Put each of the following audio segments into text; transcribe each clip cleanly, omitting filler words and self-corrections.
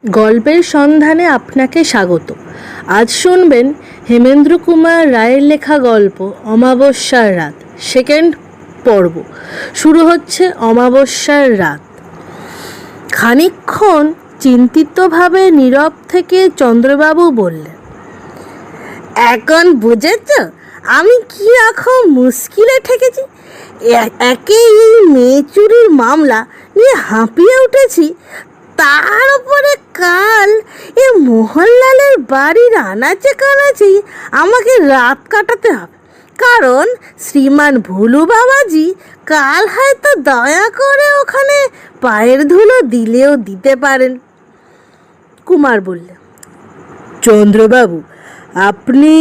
গল্পের সন্ধানে আপনাকে স্বাগত। আজ শুনবেন হেমেন্দ্র কুমার রায়ের লেখা গল্প অমাবস্যার রাত, সেকেন্ড পর্ব। শুরু হচ্ছে অমাবস্যার রাত। খানিকক্ষণ চিন্তিতভাবে নীরব থেকে চন্দ্রবাবু বললেন, এখন বুঝেছ আমি কি এখন মুশকিলে ঠেকেছি? একে এই মেয়ে চুরির মামলা নিয়ে হাঁপিয়ে উঠেছি, তার উপরে কাল এ মোহনলালের বাড়ির আনাচে কানাচে আমাকে রাত কাটাতে হবে। কারণ শ্রীমান ভুলু বাবাজি কাল হয়তো দয়া করে ওখানে পায়ের ধুলো দিলেও দিতে পারেন। কুমার বললে, চন্দ্রবাবু, আপনি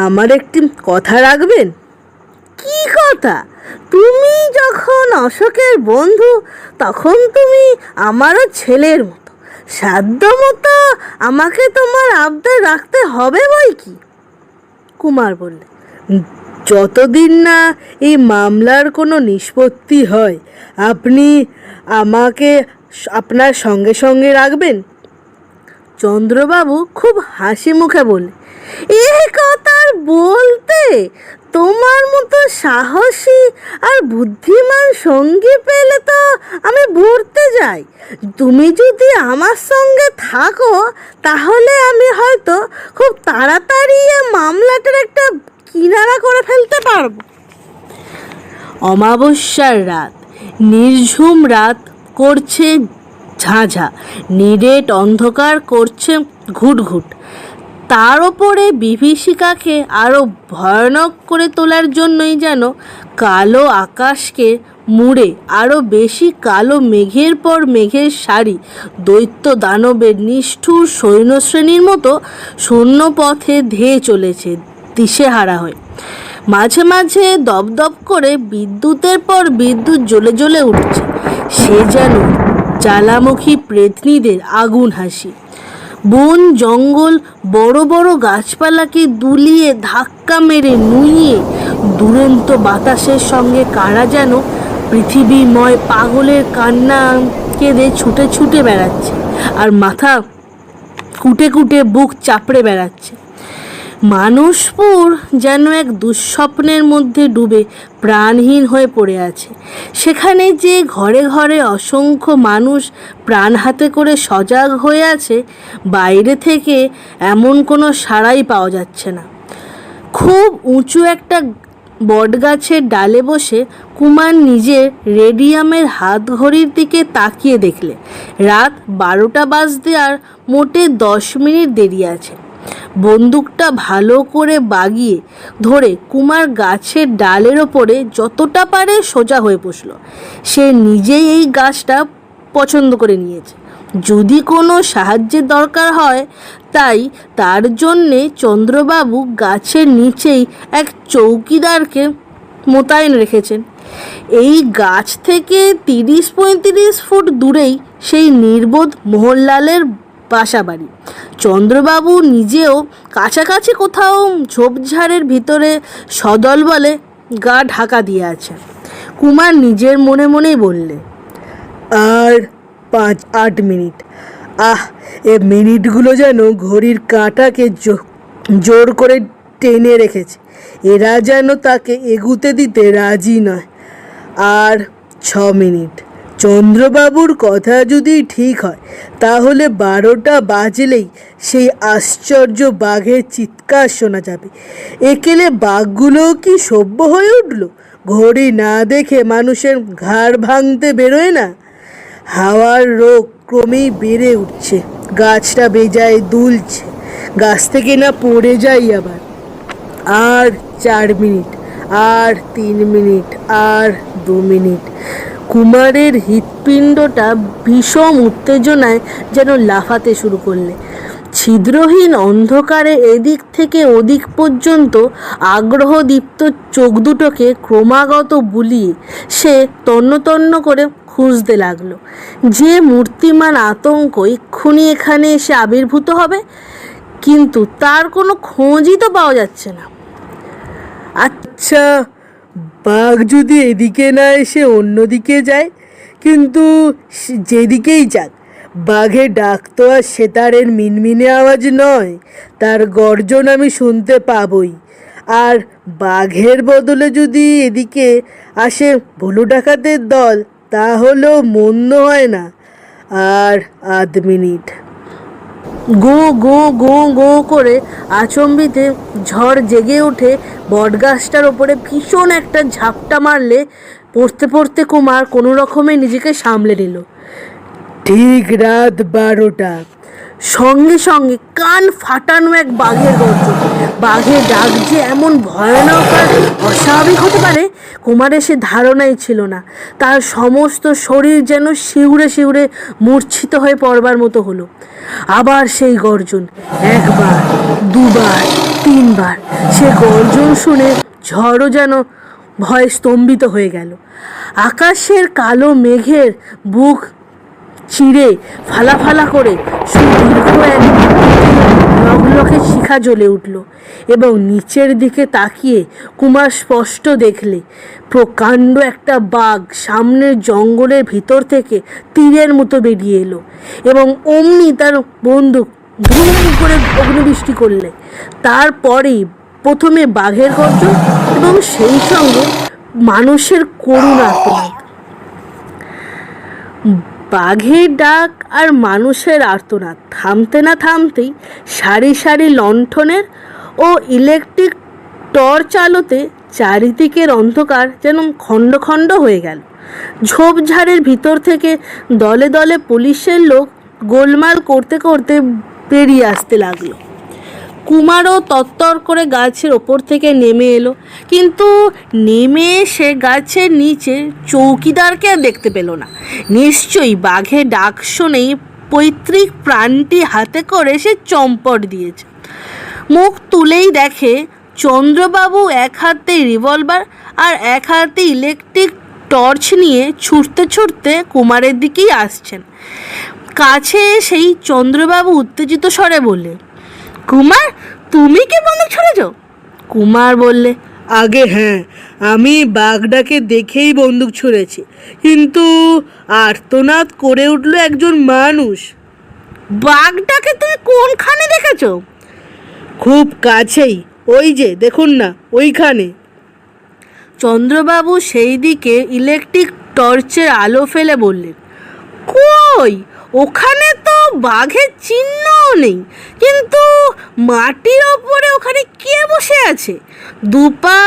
আমার একটি কথা রাখবেন। কি কথা? তুমি যখন অশোকের বন্ধু তখন তুমি আমারও ছেলের মতো, সাধ্য মতো আমাকে তোমার আবদার রাখতে হবে বই কি। কুমার বললে, যতদিন না এই মামলার কোনো নিষ্পত্তি হয় আপনি আমাকে আপনার সঙ্গে সঙ্গে রাখবেন। চন্দ্রবাবু খুব হাসি মুখে বললে, এই কথা বলতে, তোমার মতো সাহসী আর বুদ্ধিমান সঙ্গী পেলে তো আমি ঘুরতে যাই। তুমি যদি আমার সঙ্গে থাকো তাহলে আমি হয়তো খুব তাড়াতাড়ি মামলাটার একটা কিনারা করে ফেলতে পারবো। অমাবস্যার রাত, নির্ঝুম রাত করছে ঝাঁঝা, নিরেট অন্ধকার করছে ঘুটঘুট। তার ওপরে বিভীষিকাকে আরও ভয়ানক করে তোলার জন্যই যেন কালো আকাশকে মুড়ে আরও বেশি কালো মেঘের পর মেঘের সারি দৈত্য দানবের নিষ্ঠুর সৈন্যশ্রেণীর মতো শূন্য পথে ধেয়ে চলেছে দিশেহারা হয়ে। মাঝে মাঝে দপদপ করে বিদ্যুতের পর বিদ্যুৎ জ্বলে জ্বলে উঠছে। সে যেন জ্বালামুখী প্রেতনীদের আগুন হাসি। বন জঙ্গল বড় বড় গাছপালাকে দুলিয়ে ধাক্কা মেরে নুইয়ে দুরন্ত বাতাসের সঙ্গে কারা যেন পৃথিবীময় পাগলের কান্না কেঁদে ছুটে ছুটে বেড়াচ্ছে আর মাথা কুটে কুটে বুক চাপড়ে বেড়াচ্ছে। মানুষপুর যেন এক দুঃস্বপ্নের মধ্যে ডুবে প্রাণহীন হয়ে পড়ে আছে। সেখানে যে ঘরে ঘরে অসংখ্য মানুষ প্রাণ হাতে করে সজাগ হয়ে আছে, বাইরে থেকে এমন কোনো সাড়াই পাওয়া যাচ্ছে না। খুব উঁচু একটা বটগাছের ডালে বসে কুমার নিজের রেডিয়ামের হাত ঘড়ির দিকে তাকিয়ে দেখলে রাত 12টা বাজতে আর মোটে 10 মিনিট দেরি আছে। বন্দুকটা ভালো করে বাগিয়ে ধরে কুমার গাছের ডালের ওপরে যতটা পারে সোজা হয়ে বসল। সে নিজেই এই গাছটা পছন্দ করে নিয়েছে, যদি কোনো সাহায্যের দরকার হয়। তাই তার জন্যে চন্দ্রবাবু গাছের নিচেই এক চৌকিদারকে মোতায়েন রেখেছেন। এই গাছ থেকে 30-35 ফুট দূরেই সেই নির্বোধ মোহনলালের বাসা বাড়ি। চন্দ্রবাবু নিজেও কাছাকাছি কোথাও ঝোপঝাড়ের ভিতরে সদল বলে গা ঢাকা দিয়ে আছে। কুমার নিজের মনে মনেই বললে, আর 5-8 মিনিট। এ মিনিটগুলো যেন ঘড়ির কাঁটাকে জোর করে টেনে রেখেছে। এরা যেন তাকে এগুতে দিতে রাজি নয়। আর 6 মিনিট। চন্দ্রবাবুর কথা যদি ঠিক হয় তাহলে 12টা বাজলেই সেই আশ্চর্য বাঘের চিৎকার শোনা যাবে। একেলে বাঘগুলোও কি সভ্য হয়ে উঠল? ঘড়ি না দেখে মানুষের ঘাড় ভাঙতে বেরোয় না। হাওয়ার রোগ ক্রমেই বেড়ে উঠছে, গাছটা বেজায় দুলছে, গাছ থেকে না পড়ে যাই আবার। আর 4 মিনিট, আর 3 মিনিট, আর 2 মিনিট। কুমারের হৃৎপিণ্ডটা ভীষণ উত্তেজনায় যেন লাফাতে শুরু করলে। ছিদ্রহীন অন্ধকারে এদিক থেকে ওদিক পর্যন্ত আগ্রহদীপ্ত চোখ দুটোকে ক্রমাগত বুলিয়ে সে তন্ন তন্ন করে খুঁজতে লাগলো যে মূর্তিমান আতঙ্ক এক্ষুনি এখানে এসে আবির্ভূত হবে, কিন্তু তার কোনো খোঁজই তো পাওয়া যাচ্ছে না। আচ্ছা, বাঘ যদি এদিকে না এসে অন্যদিকে যায়, কিন্তু যেদিকেই যাক বাঘে ডাক তো আর সেতারের মিনমিনে আওয়াজ নয়, তার গর্জন আমি শুনতে পাবই। আর বাঘের বদলে যদি এদিকে আসে ভুলু ডাকাতের দল, তাহলেও মন্দ হয় না। আর 8 মিনিট। গো গো গো গো করে আচম্বিতে ঝড় জেগে উঠে বটগাছটার ওপরে ভীষণ একটা ঝাপটা মারলে পড়তে পড়তে কুমার কোনো রকমে নিজেকে সামলে নিল। ঠিক রাত 12টা। সঙ্গে সঙ্গে কান ফাটানো এক বাঘের গর্জন। বাঘের ডাক যে এমন ভয়ানক আর অস্বাভাবিক হতে পারে কুমারের সে ধারণাই ছিল না। তার সমস্ত শরীর যেন শিউরে শিউরে মূর্ছিত হয়ে পড়বার মতো হলো। আবার সেই গর্জন, একবার, দুবার, 3বার। সে গর্জন শুনে ঝড়ও যেন ভয়ে স্তম্ভিত হয়ে গেল। আকাশের কালো মেঘের বুক চিড়ে ফালা ফালা করে সুদীর্ঘ এক লকলকে শিখা জ্বলে উঠল এবং নিচের দিকে তাকিয়ে কুমার স্পষ্ট দেখলে প্রকাণ্ড একটা বাঘ সামনের জঙ্গলের ভিতর থেকে তীরের মতো বেরিয়ে এলো এবং অমনি তার বন্দুক ধুম করে অগ্নিবৃষ্টি করলে। তারপরেই প্রথমে বাঘের গর্জন এবং সেই সঙ্গে মানুষের করুণ আর্তনাদ। বাঘের ডাক আর মানুষের আর্তনাদ থামতে না থামতেই সারি সারি লণ্ঠনের ও ইলেকট্রিক টর্চ আলোতে চারিদিকের অন্ধকার যেন খণ্ড খণ্ড হয়ে গেল। ঝোপঝাড়ের ভিতর থেকে দলে দলে পুলিশের লোক গোলমাল করতে করতে বেরিয়ে আসতে লাগলো। কুমারও তত্তর করে গাছের ওপর থেকে নেমে এলো, কিন্তু নেমে এসে গাছের নিচে চৌকিদারকে আর দেখতে পেল না। নিশ্চয়ই বাঘের ডাক শুনেই পৈতৃক প্রাণটি হাতে করে সে চম্পট দিয়েছে। মুখ তুলেই দেখে চন্দ্রবাবু এক হাতে রিভলভার আর এক হাতে ইলেকট্রিক টর্চ নিয়ে ছুটতে ছুটতে কুমারের দিকেই আসছেন। কাছে এসেই চন্দ্রবাবু উত্তেজিত স্বরে বললে, কুমার, তুমি কি বন্দুক ছুড়েছ? কুমার বললে, আগে হ্যাঁ, আমি বাঘটাকে দেখেই বন্দুক ছুঁড়েছি, কিন্তু আর্তনাদ করে উঠল একজন মানুষ। বাঘটাকে তুমি কোনখানে দেখেছ? খুব কাছেই, ওই যে দেখুন না, ওইখানে। চন্দ্রবাবু সেই দিকে ইলেকট্রিক টর্চের আলো ফেলে বললেন, কই, ওখানে তো বাঘের চিহ্নও নেই, কিন্তু মাটির ওপরে ওখানে কে বসে আছে? 2 পা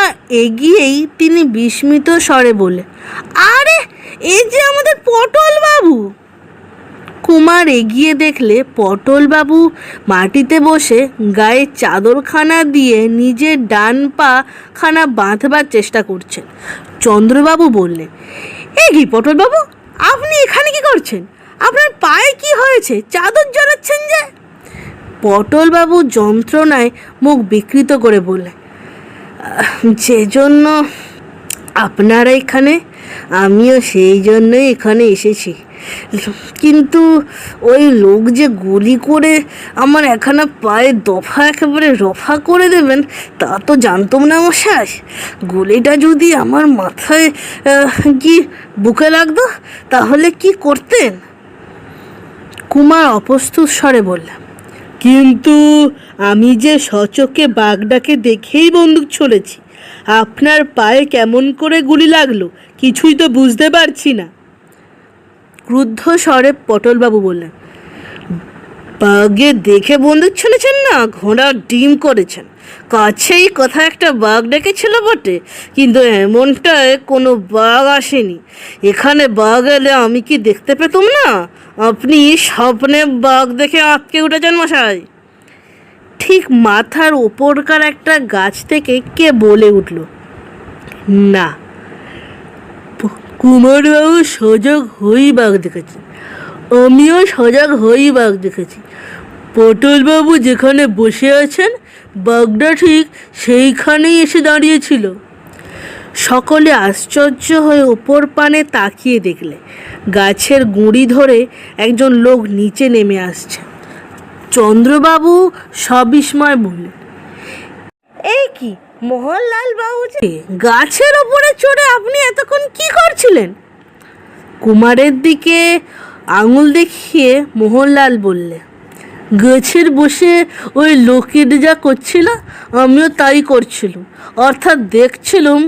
এগিয়েই তিনি বিস্মিত স্বরে বললেন, আরে এ যে আমাদের পটল বাবু। কুমার এগিয়ে দেখলে পটল বাবু মাটিতে বসে গায়ে চাদরখানা দিয়ে নিজের ডান পা খানা বাঁধবার চেষ্টা করছেন। চন্দ্রবাবু বললেন, এ কি পটল বাবু, আপনি এখানে কি করছেন? আপনার পায়ে কি হয়েছে? চাদর জড়াচ্ছেন যে? পটলবাবু যন্ত্রণায় মুখ বিকৃত করে বললেন, যে জন্য আপনারা এখানে, আমিও সেই জন্যই এখানে এসেছি, কিন্তু ওই লোক যে গুলি করে আমার একখানা পায়ে দফা একেবারে রফা করে দেবেন তা তো জানতাম না মশাই। গুলিটা যদি আমার মাথায় কি বুকে লাগতো তাহলে কি করতেন? কুমার অপ্রস্তুত স্বরে বললাম, কিন্তু আমি যে সচক্ষে বাঘটাকে দেখেই বন্দুক ছুঁড়েছি, আপনার পায়ে কেমন করে গুলি লাগলো কিছুই তো বুঝতে পারছি না। ক্রুদ্ধ স্বরে পটলবাবু বললেন, বাঘে দেখে বন্দুক ছুঁড়েছেন না, ঘোড়ার ডিম করেছেন। কাছেই কথা একটা বাঘ ডেকেছিল বটে, কিন্তু এমনটায় কোনো বাঘ আসেনি। এখানে বাঘ এলে আমি কি দেখতে পেতাম না? আপনি স্বপ্নে বাঘ দেখে আঁতকে উঠেছেন মশাই। ঠিক মাথার ওপরকার একটা গাছ থেকে কে বলে উঠল, না। কুমারবাবু সজাগ হয়েই বাঘ দেখেছি, আমিও সজাগ হয়েই বাঘ দেখেছি। পটলবাবু যেখানে বসে আছেন বাঘটা ঠিক সেইখানেই এসে দাঁড়িয়েছিল। সকলে আশ্চর্য হয়ে ওপর পানে তাকিয়ে দেখলে গাছের গুঁড়ি ধরে একজন লোক নিচে নেমে আসছে। চন্দ্রবাবু সবিস্ময় বললেন, এই কি মোহনলাল বাবু, গাছের ওপরে চড়ে আপনি এতক্ষণ কি করছিলেন? কুমারের দিকে আঙুল দেখিয়ে মোহনলাল বললে, গাছের বসে ওই লোকের যা করছিল আমিও তাই করছিলাম, অর্থাৎ দেখছিলাম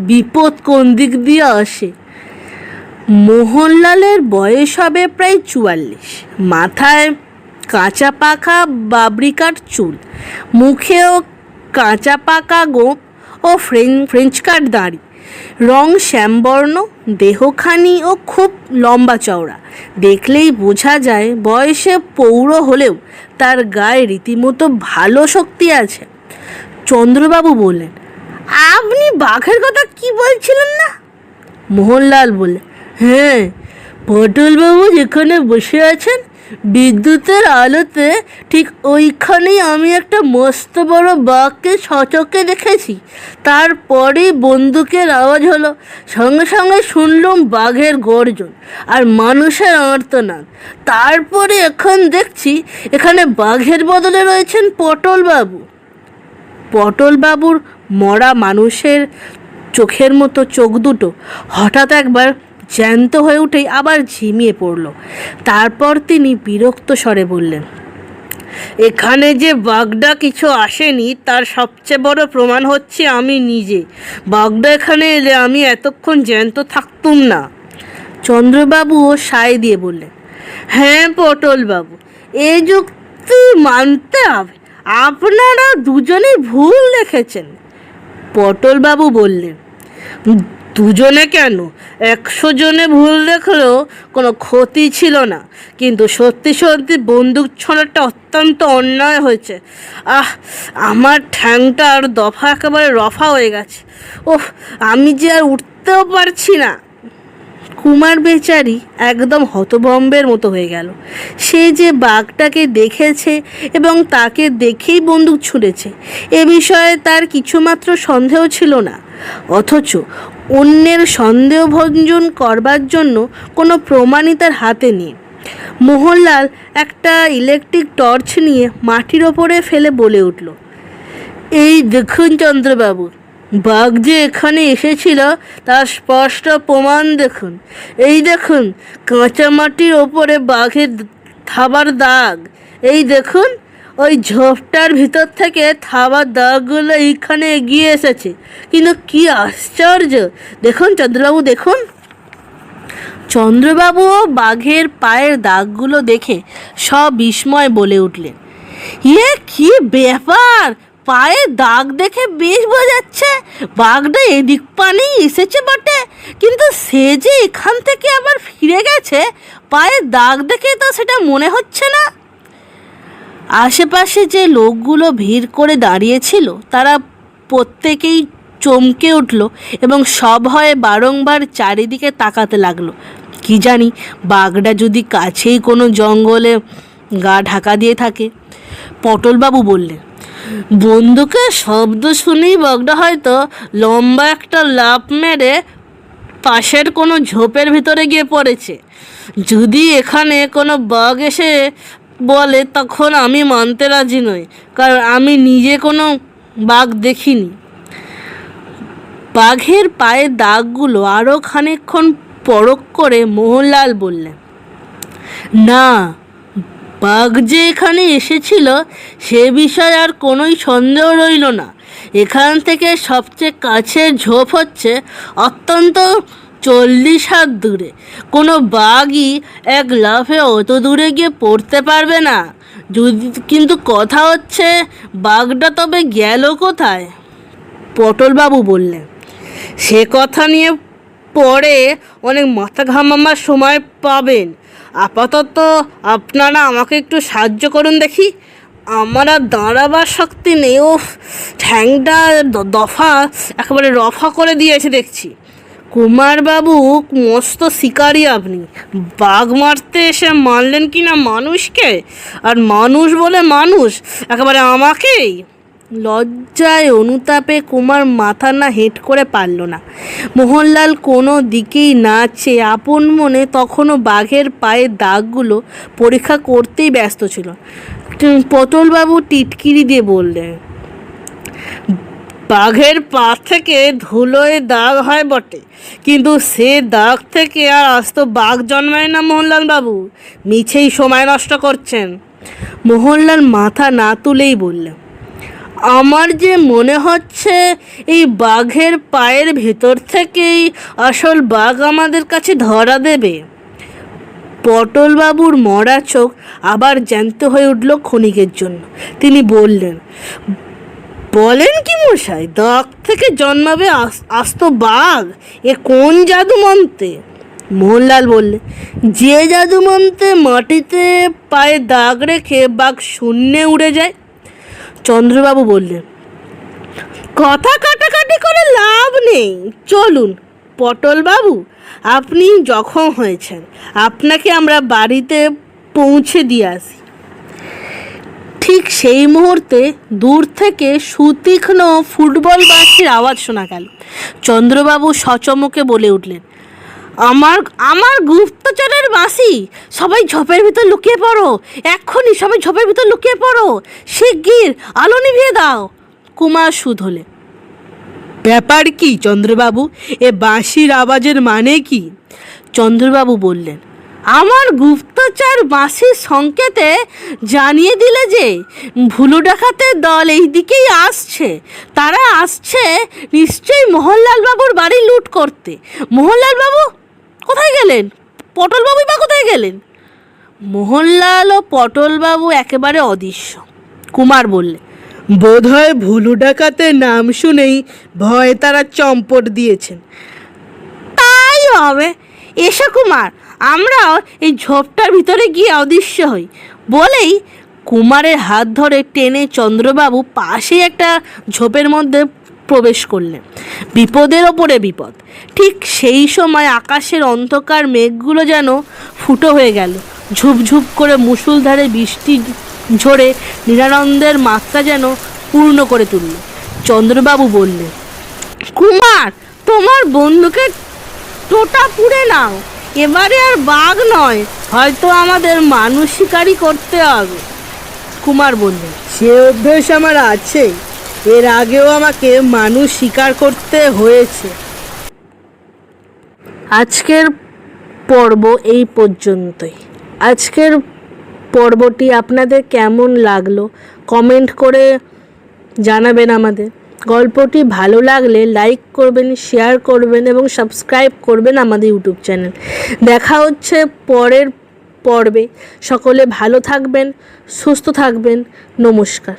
বিপদ কোন দিক দিয়ে আসে। মোহনলালের বয়স হবে প্রায় 44, মাথায় কাঁচা পাকা বাবরিকার চুল, মুখেও কাঁচা পাকা গোঁফ ও ফ্রেঞ্চ কাট দাড়ি, রং শ্যামবর্ণ, দেহখানি ও খুব লম্বা চওড়া। দেখলেই বোঝা যায় বয়সে পৌঢ় হলেও তার গায়ে রীতিমতো ভালো শক্তি আছে। চন্দ্রবাবু বললেন, আপনি বাঘের কথা কি বলছিলেন না? মোহনলাল বললে, হ্যাঁ, পটলবাবু যেখানে বসে আছেন বিদ্যুতের আলোতে ঠিক ওইখানেই আমি একটা মস্ত বড় বাঘকে সচক্ষে দেখেছি। তারপরেই বন্দুকের আওয়াজ হলো, সঙ্গে সঙ্গে শুনলাম বাঘের গর্জন আর মানুষের আর্তনাদ। তারপরে এখন দেখছি এখানে বাঘের বদলে রয়েছেন পটলবাবু। পটলবাবুর মরা মানুষের চোখের মতো চোখ দুটো হঠাৎ একবার জ্যান্ত হয়ে উঠেই আবার ঝিমিয়ে পড়ল। তারপর তিনি বিরক্ত স্বরে বললেন, এখানে যে বাঘটা কিছু আসেনি তার সবচেয়ে বড় প্রমাণ হচ্ছে আমি নিজে। বাঘটা এখানে এলে আমি এতক্ষণ জ্যান্ত থাকতুম না। চন্দ্রবাবুও সায় দিয়ে বললেন, হ্যাঁ পটলবাবু, এই যুক্তি মানতে হবে, আপনারা দুজনেই ভুল দেখেছেন। পটলবাবু বললেন, দুজনে কেন, 100 জনে ভুল দেখলেও কোনো ক্ষতি ছিল না, কিন্তু সত্যি সত্যি বন্দুক ছোঁড়াটা অত্যন্ত অন্যায় হয়েছে। আমার ঠ্যাংটা আর দফা একেবারে রফা হয়ে গেছে। ওহ, আমি যে আর উঠতেও পারছি না। কুমার বেচারি একদম হতভম্বের মতো হয়ে গেল। সে যে বাঘটাকে দেখেছে এবং তাকে দেখেই বন্দুক ছুঁড়েছে এ বিষয়ে তার কিছুমাত্র সন্দেহ ছিল না, অথচ অন্যের সন্দেহভঞ্জন করবার জন্য কোনো প্রমাণই তার হাতে নেই। মোহনলাল একটা ইলেকট্রিক টর্চ নিয়ে মাটির ওপরে ফেলে বলে উঠল, এই দেখুন চন্দ্রবাবু, বাঘ যে এখানে এসেছিল তার স্পষ্ট প্রমাণ দেখুন। এই দেখুন কাঁচা মাটির ওপরে বাঘের থাবার দাগ। এই দেখুন ওই ঝোপটার ভিতর থেকে থাবার দাগগুলো এইখানে এগিয়ে এসেছে। কিন্তু কি আশ্চর্য, দেখুন চন্দ্রবাবু, দেখুন। চন্দ্রবাবুও বাঘের পায়ের দাগগুলো দেখে সবিস্ময় বলে উঠলেন, কি ব্যাপার, পায়ে দাগ দেখে বেশ বোঝাচ্ছে বাঘটা এদিক পানেই এসেছে বটে, কিন্তু সে যে এখান থেকে আবার ফিরে গেছে পায়ে দাগ দেখে তো সেটা মনে হচ্ছে না। আশেপাশে যে লোকগুলো ভিড় করে দাঁড়িয়েছিল তারা প্রত্যেকেই চমকে উঠল এবং সভয়ে বারংবার চারিদিকে তাকাতে লাগলো। কি জানি বাঘটা যদি কাছেই কোনো জঙ্গলে গা ঢাকা দিয়ে থাকে। পটলবাবু বললেন, বন্দুকের শব্দ শুনেই বাঘটা হয়তো লম্বা একটা লাফ মেরে পাশের কোনো ঝোপের ভিতরে গিয়ে পড়েছে। যদি এখানে কোনো বাঘ এসে বলে তখন আমি মানতে রাজি নই, কারণ আমি নিজে কোনো বাঘ দেখিনি। বাঘের পায়ের দাগগুলো আরও খানিকক্ষণ পরখ করে মোহনলাল বললেন, না, বাঘ যে এখানে এসেছিল সে বিষয়ে আর কোনোই সন্দেহ রইল না। এখান থেকে সবচেয়ে কাছের ঝোপ হচ্ছে অত্যন্ত 40 হাত দূরে। কোনো বাঘই এক লাফে অত দূরে গিয়ে পড়তে পারবে না। কিন্তু কথা হচ্ছে বাঘটা তবে গেল কোথায়? পটলবাবু বললেন, সে কথা নিয়ে পরে অনেক মাথা ঘামাবার সময় পাবেন। আপাতত আপনারা আমাকে একটু সাহায্য করুন দেখি, আমার আর দাঁড়াবার শক্তি নেই। ও ঠ্যাংটা দফা একেবারে রফা করে দিয়েছে দেখছি। কুমারবাবু মস্ত শিকারী আপনি, বাঘ মারতে এসে মারলেন কি না মানুষকে, আর মানুষ বলে মানুষ একেবারে আমাকেই। লজ্জায় অনুতাপে কুমার মাথা না হেঁট করে পারল না। মোহনলাল কোনো দিকেই না চেয়ে আপন মনে তখনও বাঘের পায়ের দাগগুলো পরীক্ষা করতেই ব্যস্ত ছিল। পটলবাবু টিটকিরি দিয়ে বললেন, বাঘের পা থেকে ধুলোয় দাগ হয় বটে, কিন্তু সে দাগ থেকে আর আস্ত বাঘ জন্মায় না মোহনলাল বাবু। মিছেই সময় নষ্ট করছেন। মোহনলাল মাথা না তুলেই বললেন, আমার যে মনে হচ্ছে এই বাঘের পায়ের ভেতর থেকেই আসল বাঘ আমাদের কাছে ধরা দেবে। পটলবাবুর মরা চোখ আবার জ্যান্ত হয়ে উঠল ক্ষণিকের জন্য। তিনি বললেন, বলেন কি মশাই, দাগ থেকে জন্মাবে আস্ত বাঘ? এ কোন জাদু মন্ত্রে? মোহনলাল বললে, যে জাদু মন্ত্রে মাটিতে পায়ে দাগ রেখে বাঘ শূন্যে উড়ে যায়। চন্দ্রবাবু বললেন, কথা কাটাকাটি করে লাভ নেই, চলুন। পটলবাবু, আপনি জখম হয়েছেন, আপনাকে আমরা বাড়িতে পৌঁছে দিয়ে আসি। ঠিক সেই মুহূর্তে দূর থেকে সুতীক্ষ্ণ ফুটবল বাঁশির আওয়াজ শোনা গেল। চন্দ্রবাবু সচমকে বলে উঠলেন, আমার আমার গুপ্তচরের বাঁশি! সবাই ঝোপের ভিতর লুকিয়ে পড়ো, এক্ষুনি সবাই ঝোপের ভিতর লুকিয়ে পড়ো, শিগগির আলো নিভিয়ে দাও। কুমার শুধলে, ব্যাপার কি চন্দ্রবাবু, এ বাঁশির আওয়াজের মানে কি? চন্দ্রবাবু বললেন, আমার গুপ্তচর বাঁশির সংকেতে জানিয়ে দিলে যে ভুলু ডাকাতের দল এই দিকেই আসছে। তারা আসছে নিশ্চয়ই মোহনলাল বাবুর বাড়ি লুট করতে। মোহনলাল বাবু কোথায় গেলেন? পটলবাবুই বা কোথায় গেলেন? মোহনলাল ও পটলবাবু একেবারে অদৃশ্য। কুমার বললে, বোধহয় ভুলু ডাকাতের নাম শুনেই ভয়ে তারা চম্পট দিয়েছেন। তাই হবে। এসো কুমার, আমরাও এই ঝোপটার ভিতরে গিয়ে অদৃশ্য হই। বলেই কুমারের হাত ধরে টেনে চন্দ্রবাবু পাশে একটা ঝোপের মধ্যে প্রবেশ করলেন। বিপদের ওপরে বিপদ। ঠিক সেই সময় আকাশের অন্ধকার মেঘগুলো যেন ফুটো হয়ে গেল। ঝুপঝুপ করে মুষলধারে বৃষ্টি ঝরে নিরানন্দের মাত্রা যেন পূর্ণ করে তুলল। চন্দ্রবাবু বললেন, কুমার, তোমার বন্দুকের টোটা পুড়ে নাও। এবারে আর বাঘ নয়, হয়তো আমাদের মানুষ শিকারি করতে হবে। কুমার বললেন, সে অভ্যেস আমার আছে, এর আগেও আমাকে মানুষ শিকার করতে হয়েছে। আজকের পর্ব এই পর্যন্তই। আজকের পর্বটি আপনাদের কেমন লাগলো কমেন্ট করে জানাবেন আমাদের। গল্পটি ভালো লাগলে লাইক করবেন, শেয়ার করবেন এবং সাবস্ক্রাইব করবেন আমাদের ইউটিউব চ্যানেল। দেখা হচ্ছে পরের পর্বে। সকলে ভালো থাকবেন, সুস্থ থাকবেন। নমস্কার।